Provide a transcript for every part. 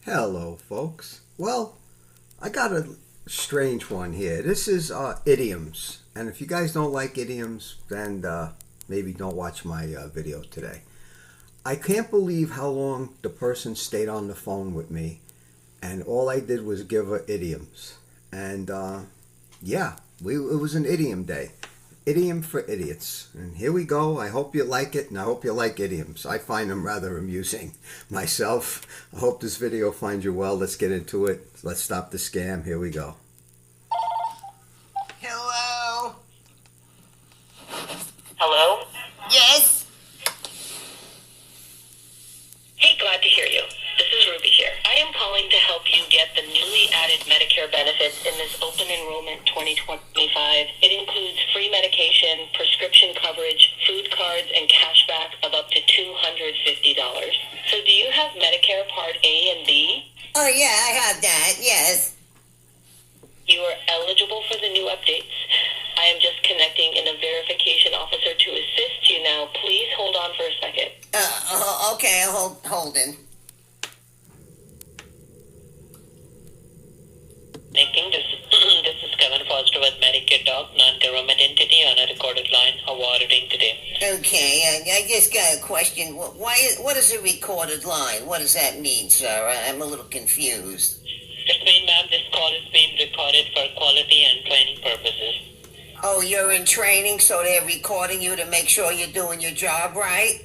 Hello, folks. Well, I got a strange one here. This is idioms. And if you guys don't like idioms, then maybe don't watch my video today. I can't believe how long the person stayed on the phone with me, and all I did was give her idioms. And yeah, it was an idiom day. Idiom for idiots. And here we go. I hope you like it, and I hope you like idioms. I find them rather amusing myself. I hope this video finds you well. Let's get into it. Let's stop the scam. Here we go. Hello? Hello? Yes? Hey, glad to hear you. This is Ruby here. I am calling to help you get the newly added Medicare benefits in this open enrollment 2025. It includes free medication, prescription coverage, food cards, and cash back of up to $250. So do you have Medicare Part A and B? Oh, yeah, I have that, yes. You are eligible for the new updates. I am just connecting in a verification officer to assist you now. Please hold on for a second. Okay, holding. Connecting. This is Kevin Foster with Medicare Doc, non-government entity on a recorded line. How are you doing today? Okay, I just got a question. What is a recorded line? What does that mean, sir? I'm a little confused. It's been, ma'am, this call is being recorded for quality and training purposes. Oh, you're in training, so they're recording you to make sure you're doing your job right?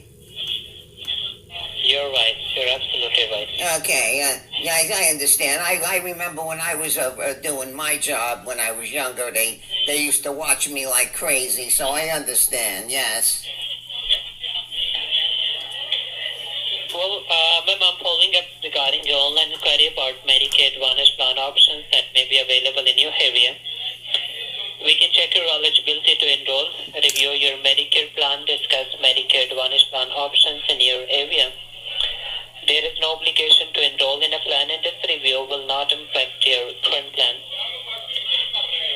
You're right. You're absolutely right. Okay, yeah, I understand. I remember when I was doing my job when I was younger, they used to watch me like crazy, so I understand, yes. Well, ma'am, I'm following up regarding your online inquiry about Medicaid Advantage plan options that may be available in your area. We can check your eligibility to enroll, review your Medicare plan, discuss Medicare Advantage plan options in your area. There is no obligation to enroll in a plan, and this review will not impact your current plan.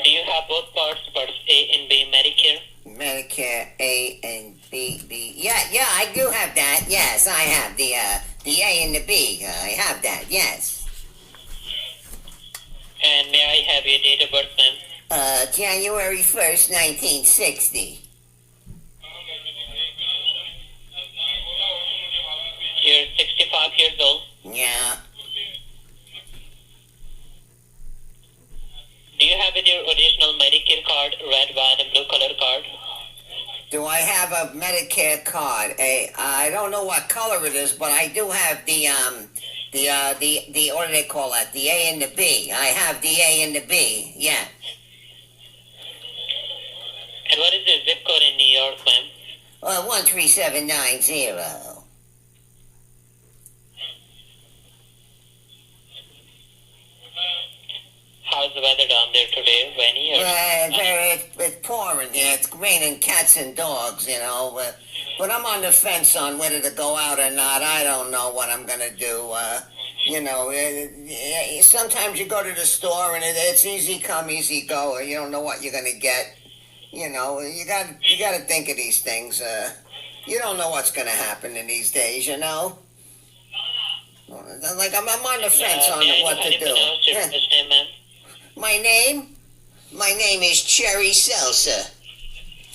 Do you have both parts A and B Medicare? Medicare A and B. Yeah, I do have that. Yes, I have the A and the B. I have that. Yes. And may I have your date of birth, ma'am? January 1st, 1960. You're 65 years old. Yeah. Do you have your original Medicare card, red, white, and blue color card? Do I have a Medicare card? I don't know what color it is, but I do have the what do they call that? The A and the B. I have the A and the B. Yeah. And what is your zip code in New York, ma'am? 13790. How's the weather down there today, rainy or? It's pouring here. It's raining cats and dogs, you know. But I'm on the fence on whether to go out or not. I don't know what I'm gonna do. Sometimes you go to the store and it's easy come, easy go. You don't know what you're gonna get. You know, you gotta think of these things. You don't know what's gonna happen in these days. You know. Like I'm on the fence on what to do. Your first name, ma'am? My name is Cherry Seltzer.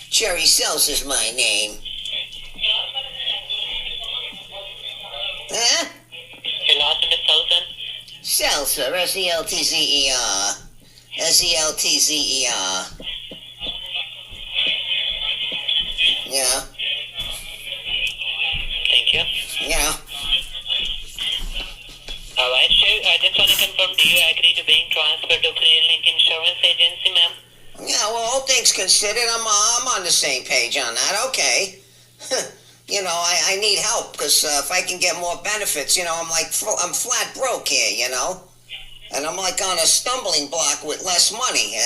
Cherry Seltzer's my name. Huh? Your last name is Sultan? Seltzer, S-E-L-T-Z-E-R. S-E-L-T-Z-E-R. Yeah. Thank you. Yeah. All right, sure. I just want to confirm, do you agree to being transferred to ClearLink Insurance Agency, ma'am? Yeah, well, all things considered, I'm on the same page on that. Okay. You know, I need help because if I can get more benefits, you know, I'm flat broke here, you know, and I'm like on a stumbling block with less money,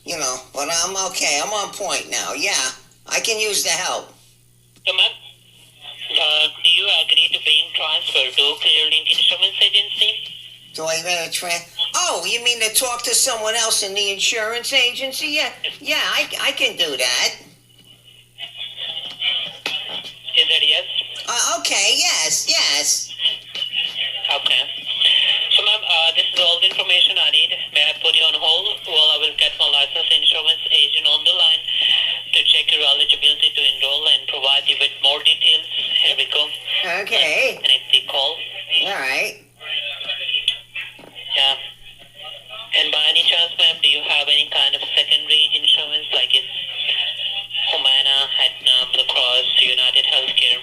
you know. But I'm okay. I'm on point now. Yeah, I can use the help. So, ma'am, do you agree to being transferred to ClearLink Insurance Agency? Do I better Oh, you mean to talk to someone else in the insurance agency? Yeah, I can do that. Is that yes? Okay, yes. Okay. Okay. Connect the call. All right. Yeah. And by any chance, ma'am, do you have any kind of secondary insurance, like in Humana, Aetna, Blue Cross, United Healthcare?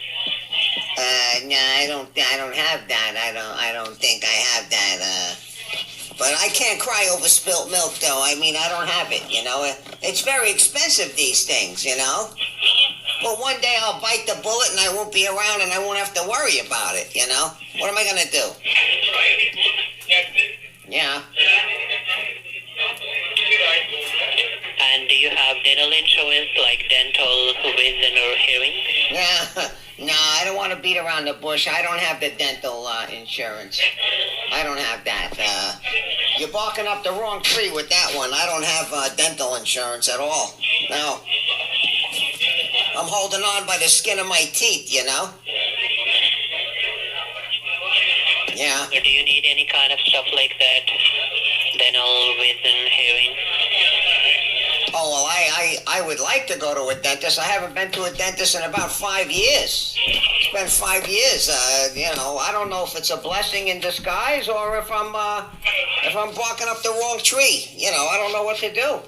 No, I don't have that. I don't think I have that. But I can't cry over spilt milk, though. I mean, I don't have it. It's very expensive, these things. But one day I'll bite the bullet and I won't be around and I won't have to worry about it. What am I gonna do? Yeah. And do you have dental insurance, like dental, vision, or hearing? Yeah. No, I don't want to beat around the bush. I don't have the dental insurance. I don't have that. You're barking up the wrong tree with that one. I don't have dental insurance at all. No. I'm holding on by the skin of my teeth, Yeah. Or do you need any kind of stuff like that? Dental, vision, hearing? Oh, well, I would like to go to a dentist. I haven't been to a dentist in about 5 years. It's been 5 years. I don't know if it's a blessing in disguise or if I'm barking up the wrong tree. I don't know what to do.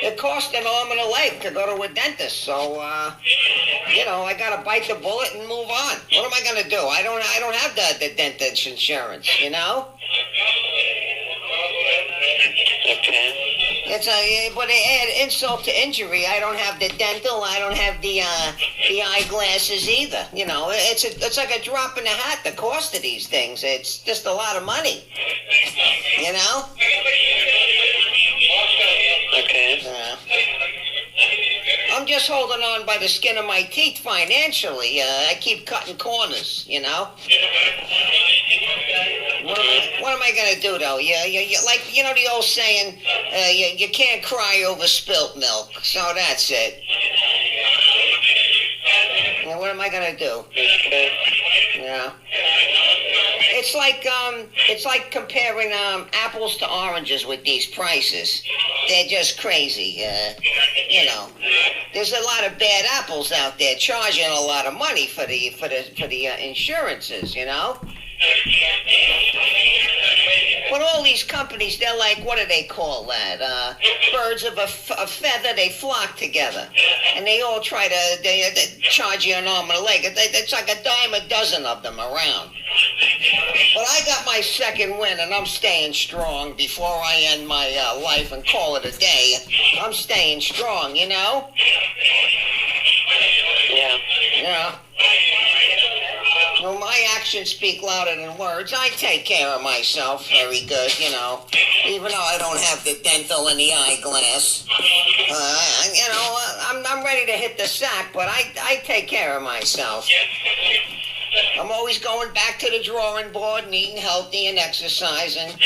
It costs an arm and a leg to go to a dentist. So, I got to bite the bullet and move on. What am I going to do? I don't have the dentist insurance, Okay. But they add insult to injury. I don't have the dental. I don't have the eyeglasses either. It's like a drop in the hat. The cost of these things. It's just a lot of money. Okay. I'm just holding on by the skin of my teeth financially. I keep cutting corners. What am I gonna do though? You like the old saying, you can't cry over spilt milk. So that's it. What am I gonna do? Yeah. It's like comparing apples to oranges with these prices. They're just crazy. There's a lot of bad apples out there charging a lot of money for the insurances. But all these companies, they're like, what do they call that? Birds of a feather, they flock together. And they all try to they charge you an arm and a leg. It's like a dime a dozen of them around. But I got my second win, and I'm staying strong before I end my life and call it a day. I'm staying strong, Yeah. Yeah. Well, my actions speak louder than words. I take care of myself very good, even though I don't have the dental and the eyeglass. I'm ready to hit the sack, but I take care of myself. I'm always going back to the drawing board and eating healthy and exercising, I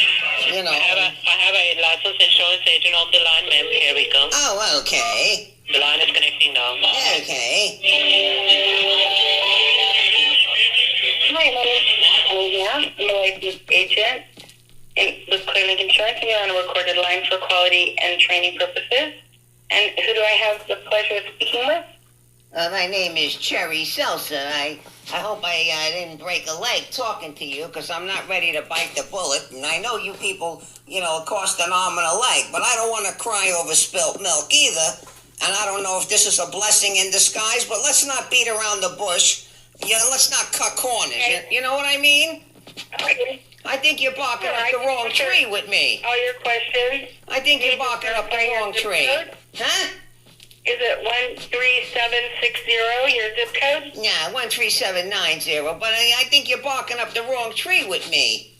have a licensed insurance agent on the line, ma'am. Here we go. Oh, okay. The line is connecting now. Okay. Hi, my name is Olivia. I'm a licensed agent with Clearlink Insurance, and you're on a recorded line for quality and training purposes. And who do I have the pleasure of speaking with? My name is Cherry Seltzer. I hope I didn't break a leg talking to you because I'm not ready to bite the bullet. And I know you people, it cost an arm and a leg, but I don't want to cry over spilt milk either. And I don't know if this is a blessing in disguise, but let's not beat around the bush. Let's not cut corners. You know what I mean? Okay. I think you're barking up the wrong tree with me. All your questions. I think you're barking up the wrong tree. Huh? Is it 13760, your zip code? Yeah, 13790. But I think you're barking up the wrong tree with me.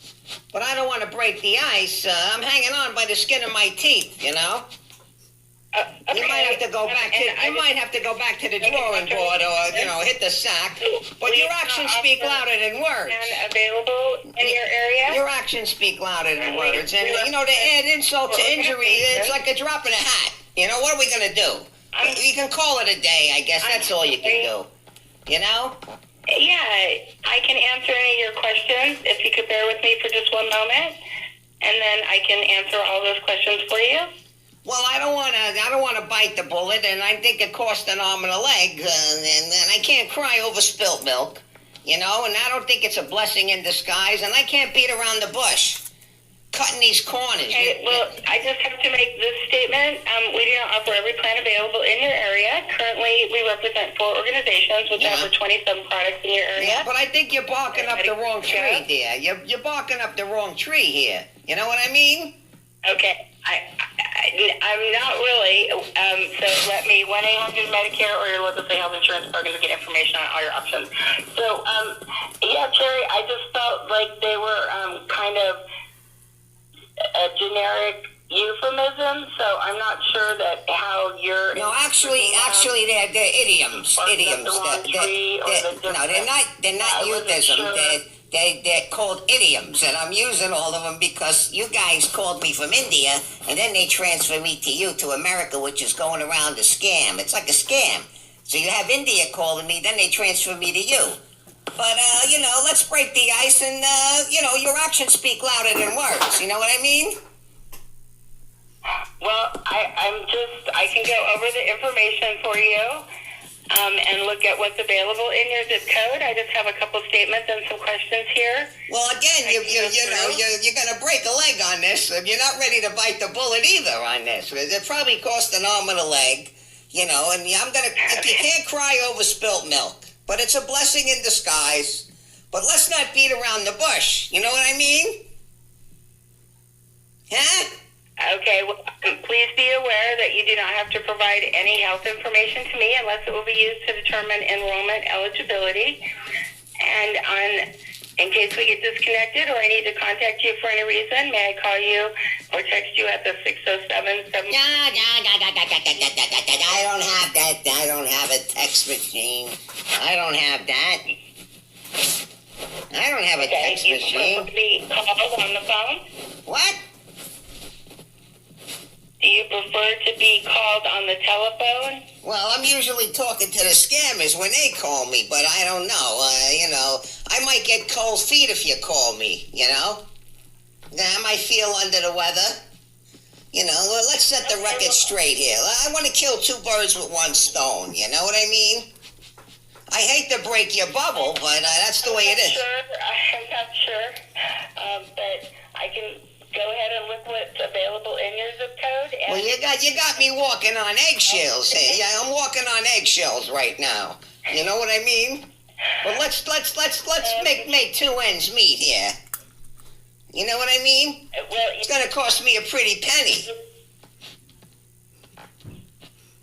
But I don't want to break the ice. I'm hanging on by the skin of my teeth, Okay. You might have to go back to the drawing board or hit the sack. But your actions speak louder than words. And available in your area? Your actions speak louder than words. And to add insult to injury, it's like a drop in a hat. What are we gonna do? You can call it a day, I guess. That's all you can do. Yeah, I can answer any of your questions if you could bear with me for just one moment, and then I can answer all those questions for you. Well, I don't want to bite the bullet, and I think it cost an arm and a leg, and I can't cry over spilt milk. you know, and I don't think it's a blessing in disguise, and I can't beat around the bush. Cutting these corners. Okay, well, I just have to make this statement. We do not offer every plan available in your area. Currently, we represent 4 organizations which offer 27 products in your area. Yeah, but I think you're barking up the wrong tree, dear. You're barking up the wrong tree here. You know what I mean? Okay, I'm not really. So let me 1-800-Medicare or your local state health insurance program to get information on all your options. So, yeah, Terry, I just felt like they were kind of a generic euphemism, so I'm not sure that how you're. No, actually, they're idioms. Idioms. No, they're not euphemism. They're called idioms, and I'm using all of them because you guys called me from India, and then they transfer me to you to America, which is going around a scam. It's like a scam. So you have India calling me, then they transfer me to you. But, you know, let's break the ice and, you know, your actions speak louder than words. You know what I mean? Well, I can go over the information for you and look at what's available in your zip code. I just have a couple statements and some questions here. Well, again, you're going to break a leg on this. You're not ready to bite the bullet either on this. It probably cost an arm and a leg, you know, and you can't cry over spilt milk. But it's a blessing in disguise. But let's not beat around the bush. You know what I mean? Huh? Okay, well, please be aware that you do not have to provide any health information to me unless it will be used to determine enrollment eligibility. And in case we get disconnected or I need to contact you for any reason, may I call you or text you at the 607-7... I don't have that. I don't have a text machine. I don't have that. I don't have a text machine. Do you prefer to be called on the phone? What? Do you prefer to be called on the telephone? Well, I'm usually talking to the scammers when they call me, but I don't know. You know, I might get cold feet if you call me, you know? I might feel under the weather. You know, let's set the record straight here. I want to kill 2 birds with 1 stone, you know what I mean? I hate to break your bubble, but that's the way it is. I'm not sure, but I can go ahead and look what's available in your zip code. Well, you got me walking on eggshells here. Yeah, I'm walking on eggshells right now. You know what I mean? Well, let's make 2 ends meet here. You know what I mean? Well, it's going to cost me a pretty penny.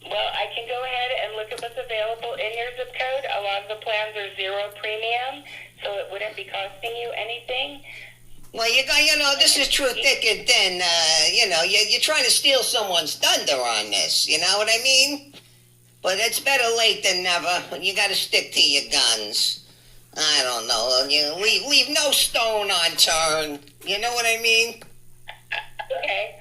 Well, I can go ahead and look at what's available in your zip code. A lot of the plans are 0 premium, so it wouldn't be costing you anything. Well, you know, this is true thick and thin. You know, you're trying to steal someone's thunder on this. You know what I mean? But it's better late than never. You got to stick to your guns. I don't know. You leave no stone unturned. You know what I mean? Okay.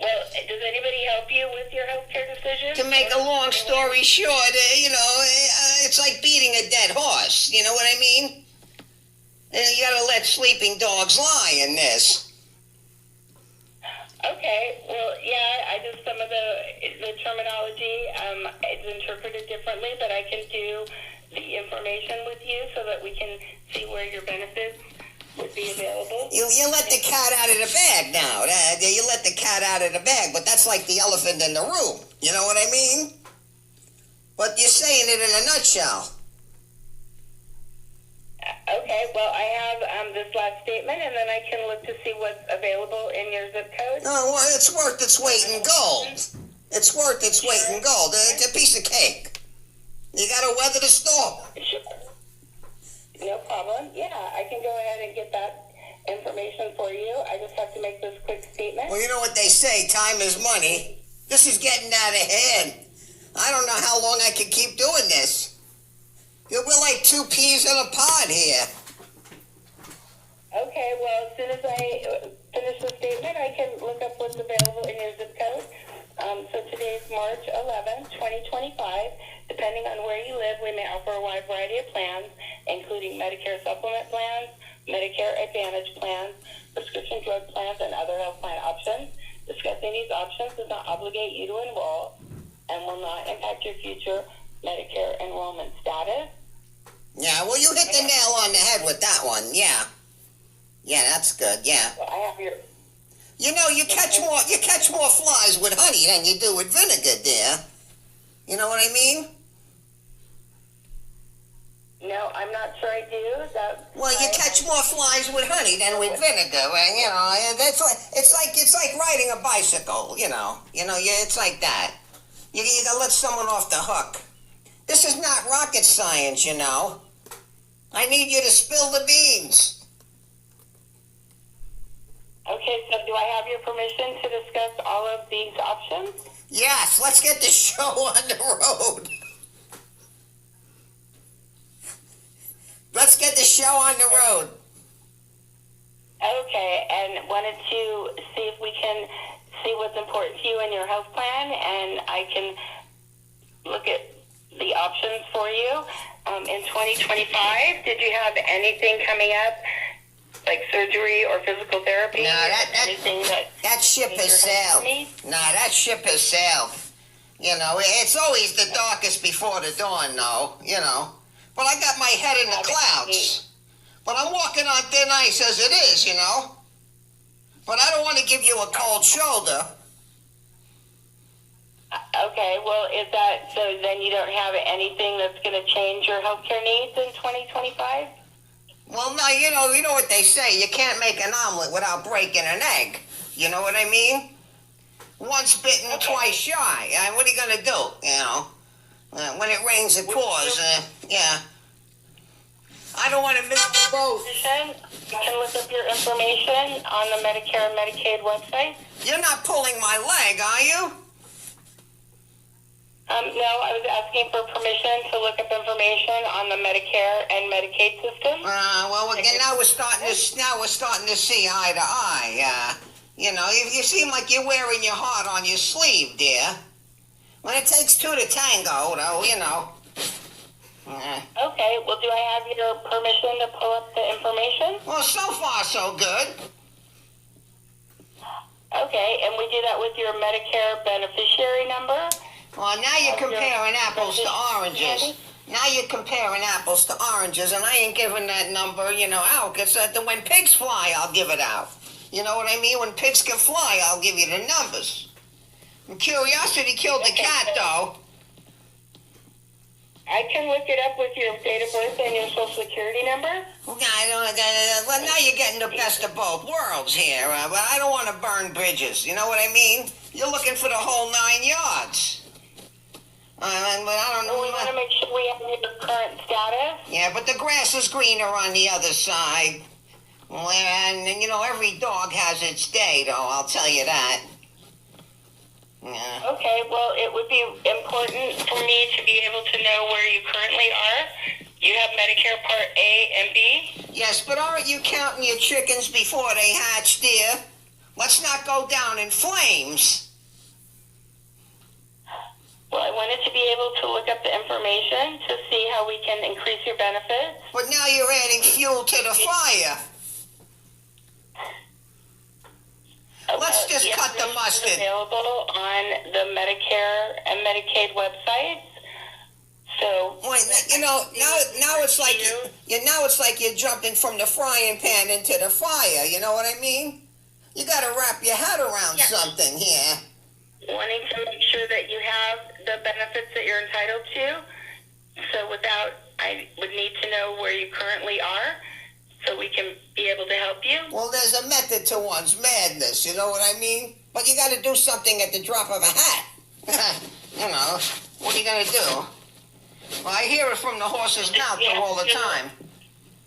Well, does anybody help you with your healthcare decisions? To make a long story short, you know, it's like beating a dead horse. You know what I mean? You gotta let sleeping dogs lie in this. Okay, well, yeah, some of the terminology is interpreted differently, but I can do the information with you so that we can see where your benefits would be available. You let the cat out of the bag now. You let the cat out of the bag, but that's like the elephant in the room. You know what I mean? But you're saying it in a nutshell. Okay, well, I have this last statement, and then I can look to see what's available in your zip code. Oh, well, it's worth its weight in gold. It's worth its weight in gold. It's a piece of cake. You gotta weather the storm. Sure. No problem. Yeah, I can go ahead and get that information for you. I just have to make this quick statement. Well, you know what they say, time is money. This is getting out of hand. I don't know how long I can keep doing this. We're like 2 peas in a pod here. Okay, well, as soon as I finish the statement, I can look up what's available in your zip code. So today's March 11, 2025. Depending on where you live, we may offer a wide variety of plans, including Medicare supplement plans, Medicare Advantage plans, prescription drug plans, and other health plan options. Discussing these options does not obligate you to enroll and will not impact your future Medicare enrollment status. Yeah, well, you hit the nail on the head with that one. Yeah. Yeah, that's good. Yeah. I have your. You know, you catch more flies with honey than you do with vinegar, dear. You know what I mean? No, I'm not sure I do. Well, you catch more flies with honey than with vinegar, and you know it's like riding a bicycle. It's like that. You gotta let someone off the hook. This is not rocket science, you know. I need you to spill the beans. Okay, so do I have your permission to discuss all of these options? Yes, let's get the show on the road. Let's get the show on the road. Okay, and wanted to see if we can see what's important to you in your health plan, and I can look at the options for you. In 2025, did you have anything coming up, like surgery or physical therapy? No, anything that ship has sailed. No, that ship has sailed. You know, it's always the darkest before the dawn, though, you know. But I got my head in the clouds. But I'm walking on thin ice as it is, you know. But I don't want to give you a cold shoulder. Okay, well, is that, so then you don't have anything that's going to change your healthcare needs in 2025? Well, no, you know what they say. You can't make an omelet without breaking an egg. You know what I mean? Once bitten, twice shy. What are you going to do, you know? When it rains, it pours. Yeah. I don't want to miss the boat. You can look up your information on the Medicare and Medicaid website. You're not pulling my leg, are you? No, I was asking for permission to look up information on the Medicare and Medicaid system. Well, again, now we're starting to see eye to eye. You know, you seem like you're wearing your heart on your sleeve, dear. When it takes two to tango, though, you know. Okay, well, do I have your permission to pull up the information? Well, so far, so good. Okay, and we do that with your Medicare beneficiary number? Well, now you're comparing apples to oranges. Now you're comparing apples to oranges, and I ain't giving that number, you know, out. Because when pigs fly, I'll give it out. You know what I mean? When pigs can fly, I'll give you the numbers. And curiosity killed the cat, though. I can look it up with your date of birth and your social security number. Well, now you're getting the best of both worlds here. But I don't want to burn bridges. You know what I mean? You're looking for the whole 9 yards. But I don't know. We want to make sure we have your current status. Yeah, but the grass is greener on the other side. And you know, every dog has its day, though, I'll tell you that. Yeah. Okay, well, it would be important for me to be able to know where you currently are. You have Medicare Part A and B? Yes, but aren't you counting your chickens before they hatch, dear? Let's not go down in flames. Well, I wanted to be able to look up the information to see how we can increase your benefits. But now you're adding fuel to the fire. Let's just cut the mustard. Available on the Medicare and Medicaid websites. So, well, you know, now it's like you're jumping from the frying pan into the fire. You know what I mean? You got to wrap your head around something here. Wanting to make sure that you have the benefits that you're entitled to. So, I would need to know where you currently are, so we can be able to help you. Well, there's a method to one's madness, you know what I mean? But you got to do something at the drop of a hat. You know, what are you going to do? Well, I hear it from the horse's mouth all the time.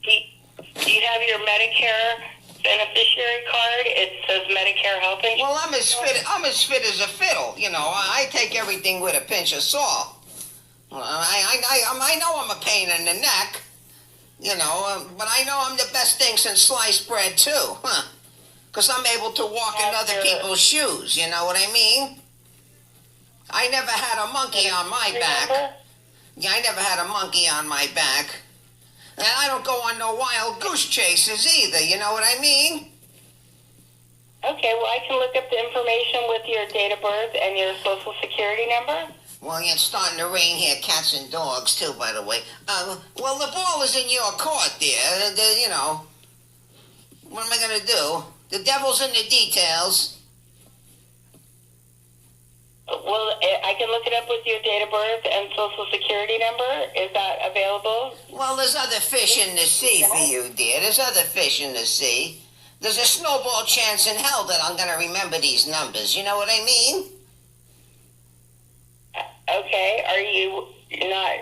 Do you have your Medicare beneficiary card? It says Medicare Health Insurance. Well, I'm as fit as a fiddle. You know, I take everything with a pinch of salt. I know I'm a pain in the neck. You know, but I know I'm the best thing since sliced bread, too, Because I'm able to walk in other people's shoes, you know what I mean? I never had a monkey on my back. Yeah, I never had a monkey on my back. And I don't go on no wild goose chases either, you know what I mean? Okay, well, I can look up the information with your date of birth and your social security number. Well, it's starting to rain here, cats and dogs too, by the way. Well, the ball is in your court, dear. You know, what am I gonna do? The devil's in the details. Well, I can look it up with your date of birth and social security number. Is that available? Well, there's other fish in the sea for you, dear. There's other fish in the sea. There's a snowball chance in hell that I'm gonna remember these numbers. You know what I mean? Okay. Are you not?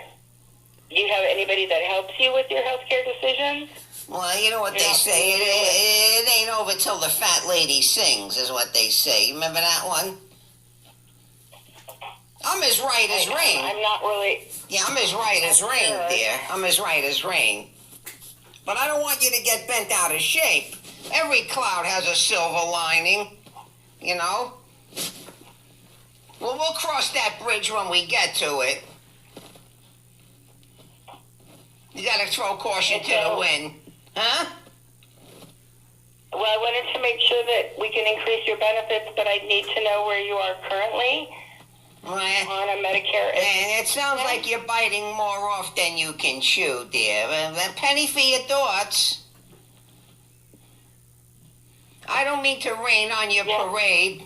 Do you have anybody that helps you with your healthcare decisions? Well, you know what they say. It ain't over till the fat lady sings, is what they say. You remember that one? I'm as right as rain. I'm not really. Yeah, I'm as right as rain, Sure. dear. I'm as right as rain. But I don't want you to get bent out of shape. Every cloud has a silver lining, you know? Well, we'll cross that bridge when we get to it. You gotta throw caution to the wind. Huh? Well, I wanted to make sure that we can increase your benefits, but I need to know where you are currently Well, on a Medicare. and it sounds like you're biting more off than you can chew, dear. A penny for your thoughts. I don't mean to rain on your parade.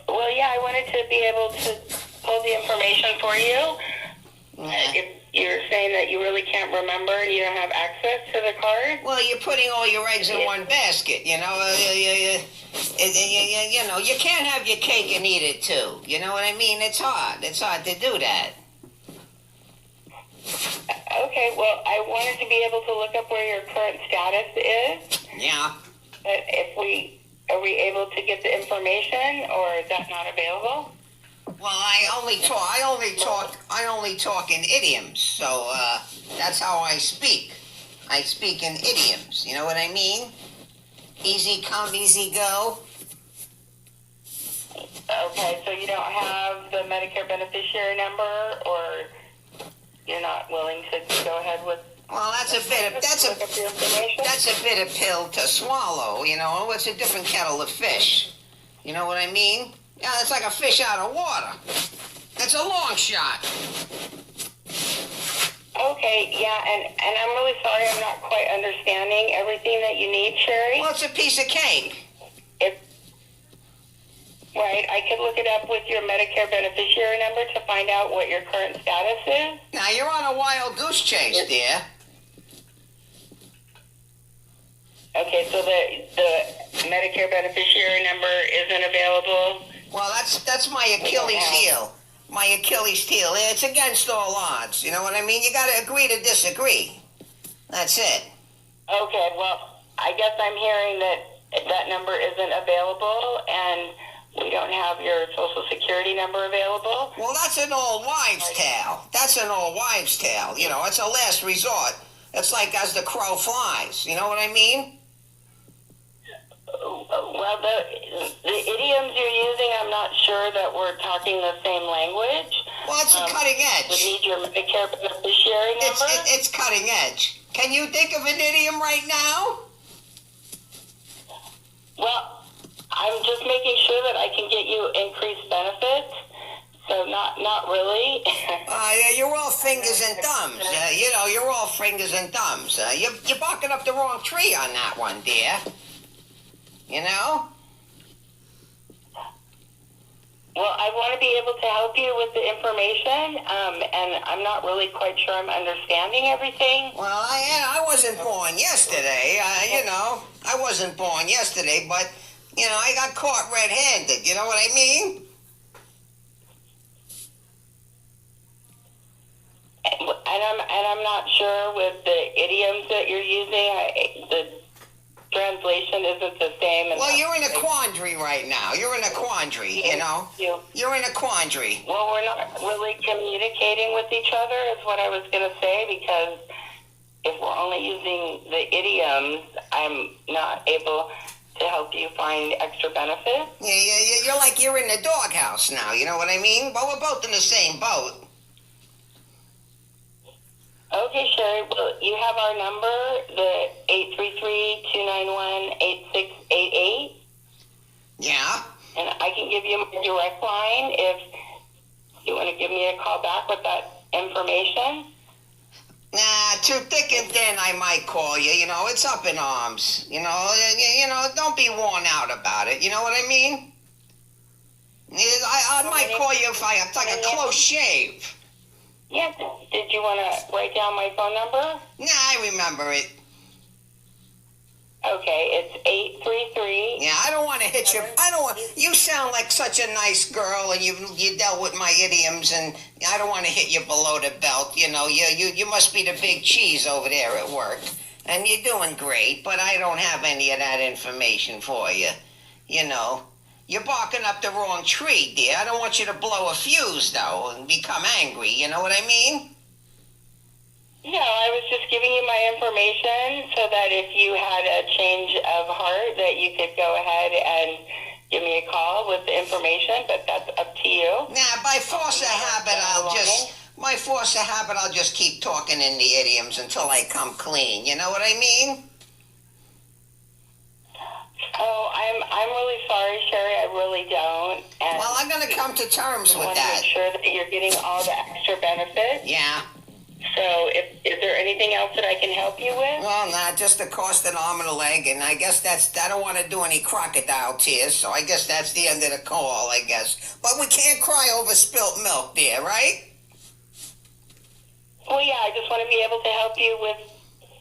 Well, yeah, I wanted to be able to pull the information for you. If you're saying that you really can't remember and you don't have access to the card. Well, you're putting all your eggs in one basket, you know. You know, you can't have your cake and eat it too. You know what I mean? It's hard. It's hard to do that. Okay, well, I wanted to be able to look up where your current status is. Yeah. But are we able to get the information, or is that not available? Well, I only talk in idioms, so that's how I speak. I speak in idioms. You know what I mean? Easy come, easy go. Okay, so you don't have the Medicare beneficiary number, or you're not willing to go ahead with? Well, that's a bit of pill to swallow. You know, it's a different kettle of fish. You know what I mean? Yeah, it's like a fish out of water. It's a long shot. Okay, yeah, and I'm really sorry I'm not quite understanding everything that you need, Sherry. Well, it's a piece of cake. Right, I could look it up with your Medicare beneficiary number to find out what your current status is. Now, you're on a wild goose chase, dear. Okay, so the Medicare beneficiary number isn't available. Well, that's my Achilles heel. My Achilles heel. It's against all odds. You know what I mean? You got to agree to disagree. That's it. Okay, well, I guess I'm hearing that number isn't available, and we don't have your social security number available. Well, that's an old wives' tale. That's an old wives' tale. You know, it's a last resort. It's like as the crow flies. You know what I mean? Well, the idioms you're using, I'm not sure that we're talking the same language. Well, it's a cutting edge. We need your Medicare beneficiary number. It's cutting edge. Can you think of an idiom right now? Well, I'm just making sure that I can get you increased benefits. So not really. You're all fingers and thumbs. You know, you're all fingers and thumbs. You're barking up the wrong tree on that one, dear. You know? Well, I want to be able to help you with the information, and I'm not really quite sure I'm understanding everything. Well, I wasn't born yesterday. You know, I wasn't born yesterday, but, you know, I got caught red-handed. You know what I mean? And I'm not sure with the idioms that you're using. The translation isn't the same. Well, you're in a quandary right now. You're in a quandary, you know? You're in a quandary. Well, we're not really communicating with each other, is what I was going to say, because if we're only using the idioms, I'm not able to help you find extra benefits. Yeah, you're like you're in the doghouse now, you know what I mean? But we're both in the same boat. Okay, Sherry. Well, you have our number, the 833-291-8688. Yeah? And I can give you my direct line if you want to give me a call back with that information? Nah, too thick and thin, I might call you. You know, it's up in arms. Don't be worn out about it. You know what I mean? I might call you if I have like a close shave. Yes. Did you want to write down my phone number? Nah, I remember it. Okay, it's 833. Yeah, I don't want to hit you. You sound like such a nice girl, and you dealt with my idioms, and I don't want to hit you below the belt. You know, you must be the big cheese over there at work, and you're doing great. But I don't have any of that information for you. You know, you're barking up the wrong tree, dear. I don't want you to blow a fuse though and become angry. You know what I mean? No, I was just giving you my information so that if you had a change of heart that you could go ahead and give me a call with the information, but that's up to you. Nah, by force of habit, I'll just keep talking in the idioms until I come clean. You know what I mean? Oh, I'm really sorry, Sherry. I really don't. And Well, I'm gonna come to terms I with want to that. make sure that you're getting all the extra benefits. Yeah. So, is there anything else that I can help you with? Well, nah, just a cost an arm and a leg, and I guess I don't want to do any crocodile tears, so I guess that's the end of the call, I guess. But we can't cry over spilt milk, dear, right? Well, yeah, I just want to be able to help you with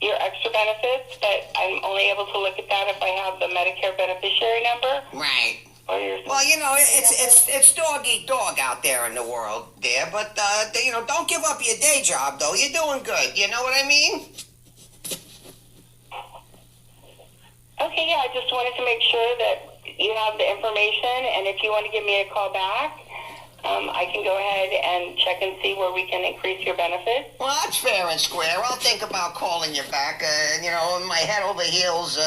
your extra benefits, but I'm only able to look at that if I have the Medicare beneficiary number. Right. Or your Well, you know, it's dog eat dog out there in the world, dear. But don't give up your day job, though. You're doing good. You know what I mean? Okay, yeah, I just wanted to make sure that you have the information, and if you want to give me a call back, I can go ahead and check and see where we can increase your benefits. Well, that's fair and square. I'll think about calling you back. My head over heels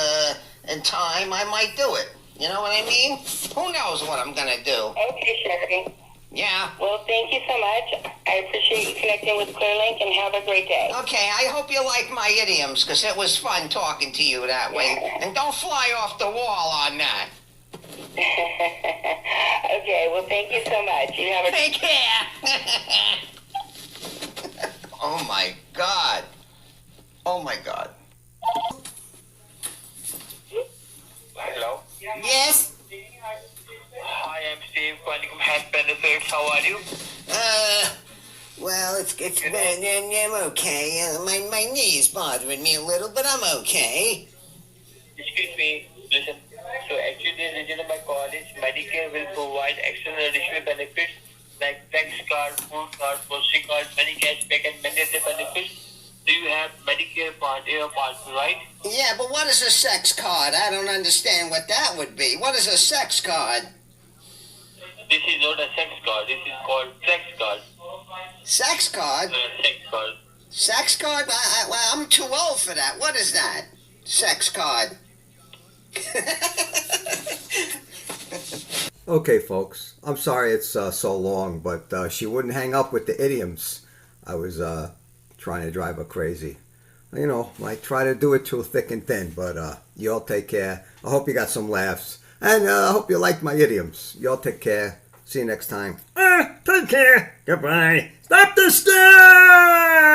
in time, I might do it. You know what I mean? Who knows what I'm gonna do? Okay, Sherry. Yeah. Well, thank you so much. I appreciate you connecting with ClearLink, and have a great day. Okay, I hope you like my idioms, because it was fun talking to you that way. And don't fly off the wall on that. Okay, well, thank you so much. You have a Take care. Oh, my God. Oh, my God. Hello. Yes? Hi, I'm Steve calling from Health Benefits. How are you? Well, I'm okay. My knee is bothering me a little, but I'm okay. Excuse me. Listen. So actually, the reason of my call is Medicare will provide extra additional benefits like tax card, food card, grocery card, many cashback, and many other benefits. Do you have Medicare Part A or Part B, right? Yeah, but what is a sex card? I don't understand what that would be. What is a sex card? This is not a sex card. This is called sex card. Sex card? Sex card. Sex card? I'm too old for that. What is that? Sex card. Okay, folks. I'm sorry it's so long, but she wouldn't hang up with the idioms. I was trying to drive her crazy. You know, I try to do it through thick and thin, but you all take care. I hope you got some laughs. And I hope you liked my idioms. You all take care. See you next time. Take care. Goodbye. Stop the scam!